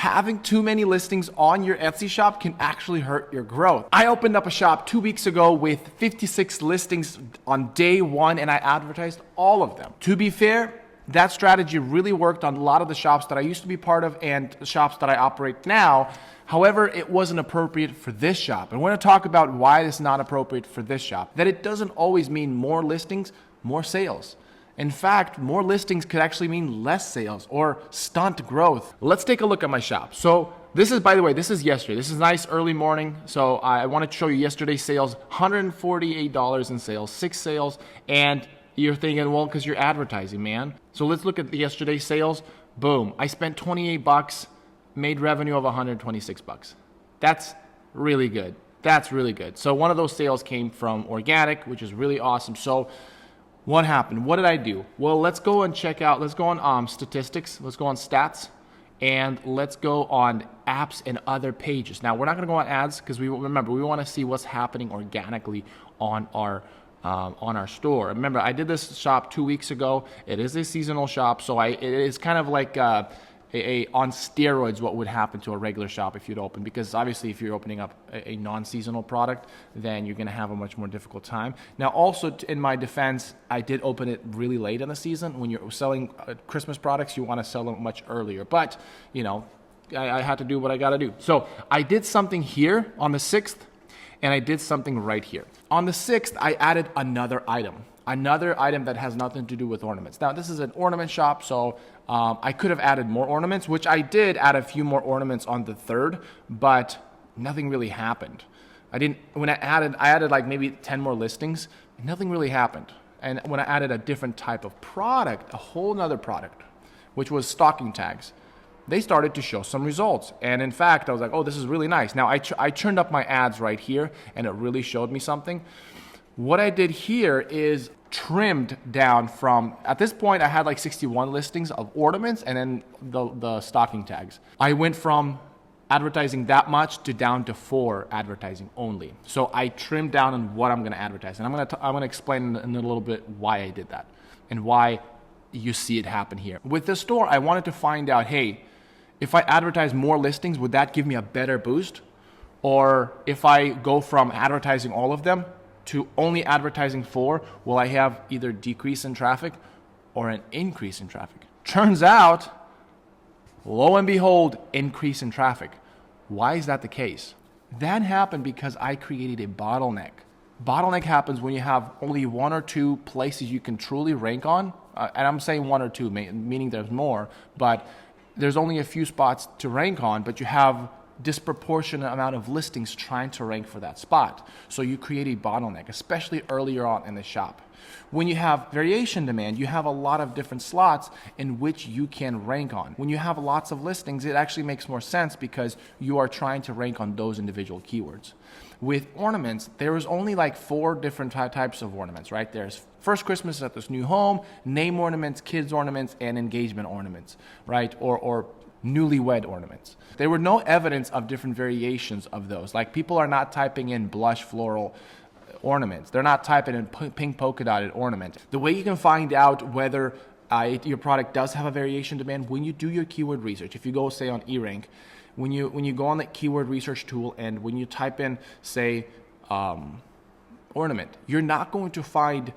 having too many listings on your Etsy shop can actually hurt your growth. I opened up a shop 2 weeks ago with 56 listings on day one, and I advertised all of them. To be fair, that strategy really worked on a lot of the shops that I used to be part of and the shops that I operate now. However, it wasn't appropriate for this shop. And we're going to talk about why it's not appropriate for this shop. That it doesn't always mean more listings, more sales. In fact, more listings could actually mean less sales or stunt growth. Let's take a look at my shop. So this is, by the way, this is yesterday. This is nice early morning. So I wanted to show you yesterday's sales, $148 in sales, 6 sales. And you're thinking, well, because you're advertising, man. So let's look at yesterday's sales. Boom. I spent $28, made revenue of $126. That's really good. That's really good. So one of those sales came from organic, which is really awesome. So what happened? What did I do? Well, let's go and check out, let's go on statistics, let's go on stats, and let's go on apps and other pages. Now, we're not going to go on ads because we want to see what's happening organically on our store. Remember, I did this shop 2 weeks ago. It is a seasonal shop, so it is kind of like on steroids what would happen to a regular shop if you'd open, because obviously if you're opening up a non-seasonal product, then you're going to have a much more difficult time. Now also, in my defense, I did open it really late in the season. When you're selling Christmas products, you want to sell them much earlier, but you know, I had to do what I got to do. So I did something here on the 6th, and I did something right here. On the 6th, I added another item that has nothing to do with ornaments. Now, this is an ornament shop, so I could have added more ornaments, which I did add a few more ornaments on the 3rd, but nothing really happened. When I added like maybe 10 more listings, nothing really happened. And when I added a different type of product, a whole nother product, which was stocking tags, they started to show some results. And in fact, I was like, oh, this is really nice. Now, I turned up my ads right here, and it really showed me something. What I did here is trimmed down from, at this point, I had like 61 listings of ornaments and then the stocking tags. I went from advertising that much to down to 4 advertising only. So I trimmed down on what I'm going to advertise. And I'm going to explain in a little bit why I did that and why you see it happen here. With the store, I wanted to find out, hey, if I advertise more listings, would that give me a better boost? Or if I go from advertising all of them to only advertising 4, will I have either decrease in traffic or an increase in traffic? Turns out, lo and behold, increase in traffic. Why is that the case? That happened because I created a bottleneck. Bottleneck happens when you have only 1 or 2 places you can truly rank on. And I'm saying 1 or 2, meaning there's more, but there's only a few spots to rank on, but you have disproportionate amount of listings trying to rank for that spot. So you create a bottleneck, especially earlier on in the shop. When you have variation demand, you have a lot of different slots in which you can rank on. When you have lots of listings, it actually makes more sense because you are trying to rank on those individual keywords. With ornaments, there is only like 4 different types of ornaments, right? There's first Christmas at this new home, name ornaments, kids ornaments, and engagement ornaments, right? Or newlywed ornaments. There were no evidence of different variations of those. Like, people are not typing in blush floral ornaments. They're not typing in pink polka dotted ornament. The way you can find out whether your product does have a variation demand, when you do your keyword research, if you go say on eRank, when you go on the keyword research tool and when you type in say ornament, you're not going to find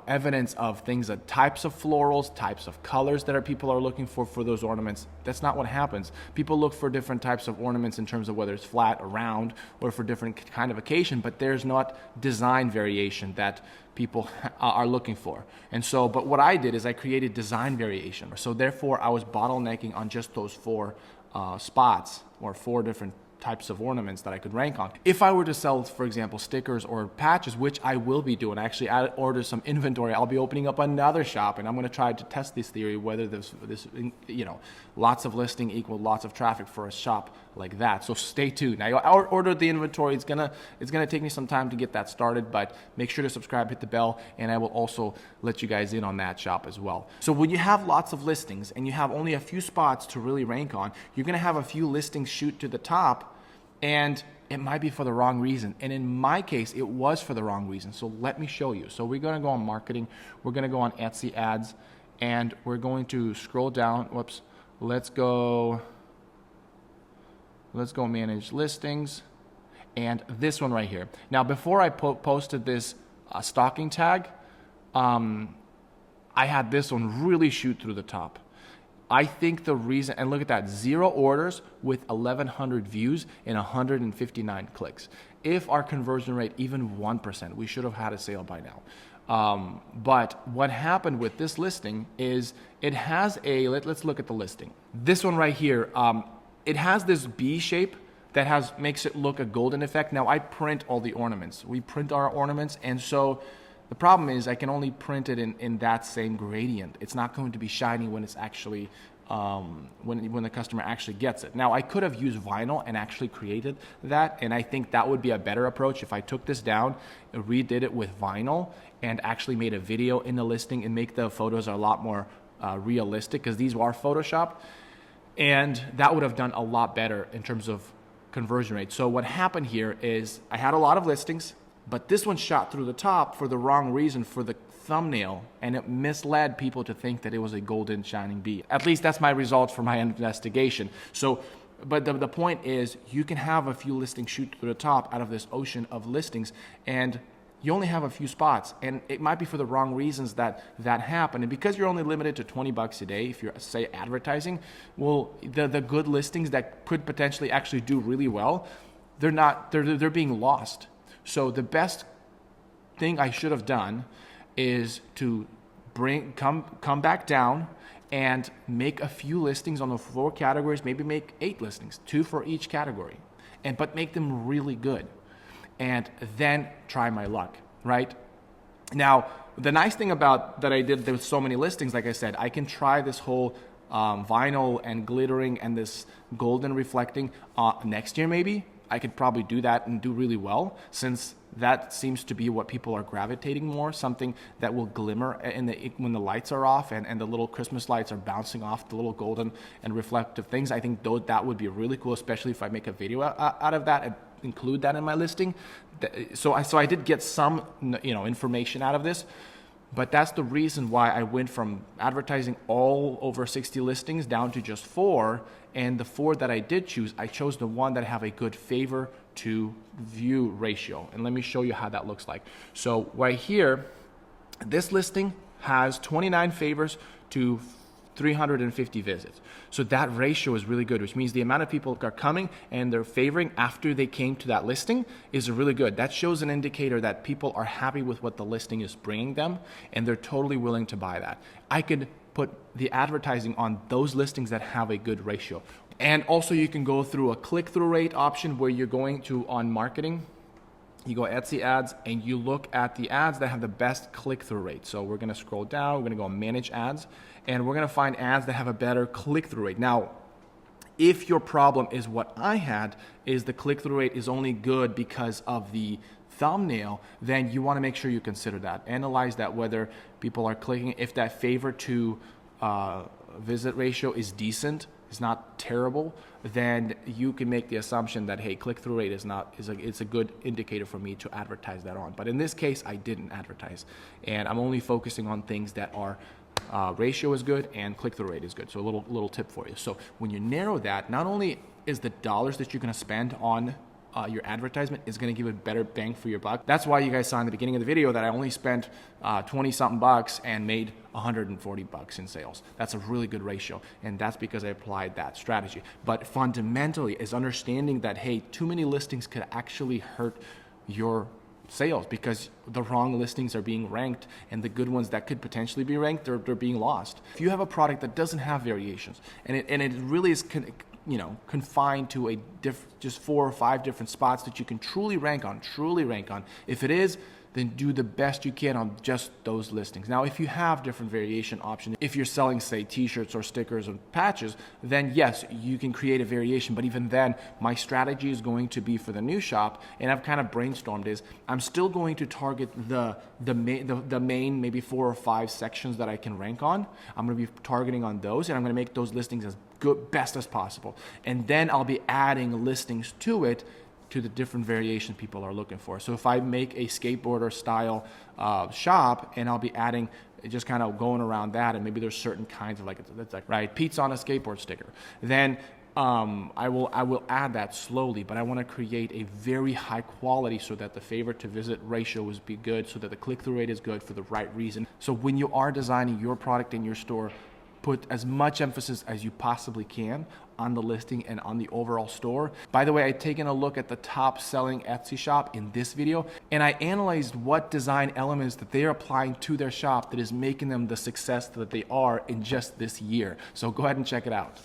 evidence of things like types of florals, types of colors that people are looking for those ornaments. That's not what happens. People look for different types of ornaments in terms of whether it's flat or round or for different kind of occasion, but there's not design variation that people are looking for. And so, but what I did is I created design variation. So therefore, I was bottlenecking on just those 4 spots or 4 different types of ornaments that I could rank on. If I were to sell, for example, stickers or patches, which I will be doing, actually I ordered some inventory. I'll be opening up another shop, and I'm going to try to test this theory, whether this lots of listing equal lots of traffic for a shop like that. So stay tuned. Now, I ordered the inventory. It's gonna take me some time to get that started, but make sure to subscribe, hit the bell, and I will also let you guys in on that shop as well. So when you have lots of listings and you have only a few spots to really rank on, you're gonna have a few listings shoot to the top, and it might be for the wrong reason. And in my case, it was for the wrong reason. So let me show you. So we're gonna go on marketing, we're gonna go on Etsy ads, and we're going to scroll down. Whoops, let's go Let's go manage listings. And this one right here. Now, before I posted this stocking tag, I had this one really shoot through the top. I think the reason, and look at that, 0 orders with 1,100 views and 159 clicks. If our conversion rate even 1%, we should have had a sale by now. But what happened with this listing is it has a, let's look at the listing. This one right here, it has this B shape that makes it look a golden effect. Now I print all the ornaments. We print our ornaments, and so the problem is I can only print it in that same gradient. It's not going to be shiny when it's actually, when the customer actually gets it. Now I could have used vinyl and actually created that, and I think that would be a better approach if I took this down, redid it with vinyl, and actually made a video in the listing and make the photos a lot more realistic, because these are Photoshopped, and that would have done a lot better in terms of conversion rate. So what happened here is I had a lot of listings, but this one shot through the top for the wrong reason, for the thumbnail, and it misled people to think that it was a golden shining bee. At least that's my results from my investigation. So, but the point is, you can have a few listings shoot through the top out of this ocean of listings, and you only have a few spots, and it might be for the wrong reasons that happen. And because you're only limited to $20 a day, if you're, say, advertising, well, the good listings that could potentially actually do really well, they're being lost. So the best thing I should have done is to come back down and make a few listings on the 4 categories, maybe make 8 listings, 2 for each category, but make them really good. And then try my luck, right? Now, the nice thing about that I did with so many listings, like I said, I can try this whole vinyl and glittering and this golden reflecting next year maybe. I could probably do that and do really well, since that seems to be what people are gravitating more, something that will glimmer when the lights are off and the little Christmas lights are bouncing off the little golden and reflective things. I think that would be really cool, especially if I make a video out of that and include that in my listing. So I did get some information out of this, but that's the reason why I went from advertising all over 60 listings down to just 4. And the 4 that I did choose, I chose the one that have a good favor to view ratio. And let me show you how that looks like. So right here, this listing has 29 favors to 350 visits. So that ratio is really good, which means the amount of people are coming and they're favoring after they came to that listing is really good. That shows an indicator that people are happy with what the listing is bringing them, and they're totally willing to buy that. I could put the advertising on those listings that have a good ratio. And also you can go through a click-through rate option where you're going to, on marketing, you go Etsy ads and you look at the ads that have the best click-through rate. So we're going to scroll down, we're going to go manage ads, and we're going to find ads that have a better click-through rate. Now, if your problem is what I had, is the click-through rate is only good because of the thumbnail, then you want to make sure you consider that. Analyze that, whether people are clicking, if that favor to visit ratio is decent, is not terrible, then you can make the assumption that, hey, click-through rate it's a good indicator for me to advertise that on. But in this case, I didn't advertise, and I'm only focusing on things that are ratio is good and click-through rate is good. So a little tip for you. So when you narrow that, not only is the dollars that you're going to spend on your advertisement is going to give a better bang for your buck. That's why you guys saw in the beginning of the video that I only spent 20 something bucks and made 140 bucks in sales. That's a really good ratio, and that's because I applied that strategy. But fundamentally is understanding that, hey, too many listings could actually hurt your sales because the wrong listings are being ranked, and the good ones that could potentially be ranked, they're being lost. If you have a product that doesn't have variations and it really is confined to just 4 or 5 different spots that you can truly rank on. If it is, then do the best you can on just those listings. Now, if you have different variation options, if you're selling, say, t-shirts or stickers or patches, then yes, you can create a variation. But even then, my strategy is going to be for the new shop, and I've kind of brainstormed is, I'm still going to target the main maybe 4 or 5 sections that I can rank on. I'm going to be targeting on those, and I'm going to make those listings as best as possible. And then I'll be adding listings to it to the different variations people are looking for. So if I make a skateboarder style shop, and I'll be adding, just kind of going around that, and maybe there's certain kinds of, like, right, Pete's on a skateboard sticker. Then I will add that slowly, but I want to create a very high quality so that the favorite to visit ratio is be good, so that the click-through rate is good for the right reason. So when you are designing your product in your store, put as much emphasis as you possibly can on the listing and on the overall store. By the way, I've taken a look at the top selling Etsy shop in this video, and I analyzed what design elements that they're applying to their shop that is making them the success that they are in just this year. So go ahead and check it out.